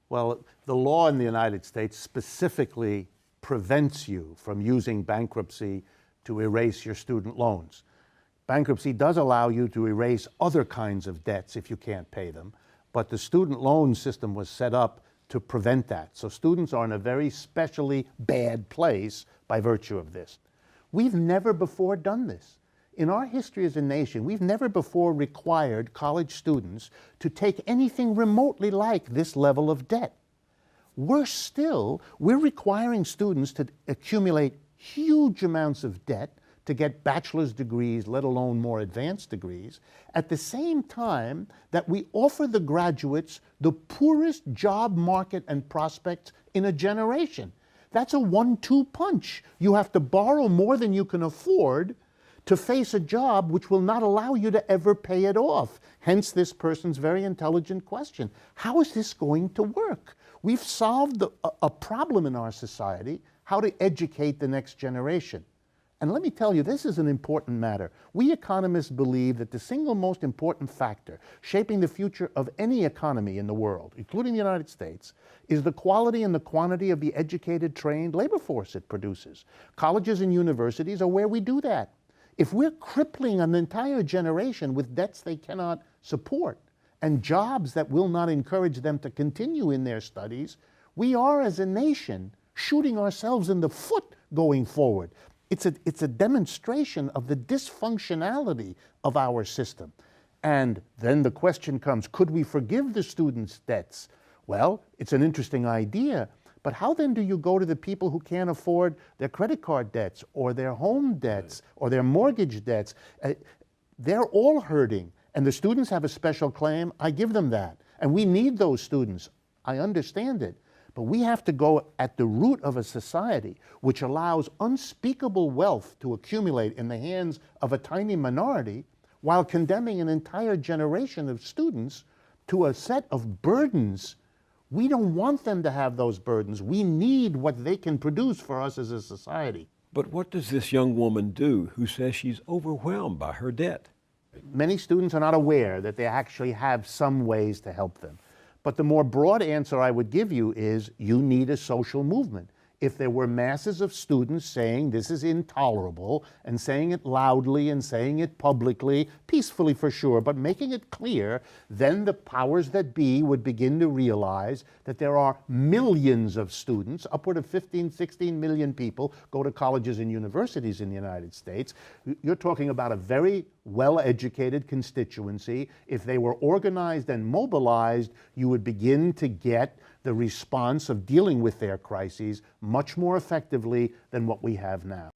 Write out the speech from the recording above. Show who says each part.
Speaker 1: Well, the law in the United States specifically prevents you from using bankruptcy to erase your student loans. Bankruptcy does allow you to erase other kinds of debts if you can't pay them, but the student loan system was set up to prevent that. So students are in a very specially bad place by virtue of this. We've never before done this. In our history as a nation, we've never before required college students to take anything remotely like this level of debt. Worse still, we're requiring students to accumulate huge amounts of debt to get bachelor's degrees, let alone more advanced degrees, at the same time that we offer the graduates the poorest job market and prospects in a generation. That's a 1-2 punch. You have to borrow more than you can afford to face a job which will not allow you to ever pay it off. Hence this person's very intelligent question. How is this going to work? We've solved a problem in our society, how to educate the next generation. And let me tell you, this is an important matter. We economists believe that the single most important factor shaping the future of any economy in the world, including the United States, is the quality and the quantity of the educated, trained labor force it produces. Colleges and universities are where we do that. If we're crippling an entire generation with debts they cannot support and jobs that will not encourage them to continue in their studies, we are, as a nation, shooting ourselves in the foot going forward. It's a demonstration of the dysfunctionality of our system. And then the question comes, could we forgive the students' debts? Well, it's an interesting idea, but how then do you go to the people who can't afford their credit card debts or their home debts or their mortgage debts? They're all hurting, and the students have a special claim. I give them that, and we need those students. I understand it. But we have to go at the root of a society which allows unspeakable wealth to accumulate in the hands of a tiny minority while condemning an entire generation of students to a set of burdens. We don't want them to have those burdens. We need what they can produce for us as a society.
Speaker 2: But what does this young woman do who says she's overwhelmed by her debt?
Speaker 1: Many students are not aware that they actually have some ways to help them. But the more broad answer I would give you is you need a social movement. If there were masses of students saying this is intolerable and saying it loudly and saying it publicly, peacefully for sure, but making it clear, then the powers that be would begin to realize that there are millions of students, upward of 15, 16 million people go to colleges and universities in the United States. You're talking about a very well-educated constituency. If they were organized and mobilized, you would begin to get the response of dealing with their crises much more effectively than what we have now.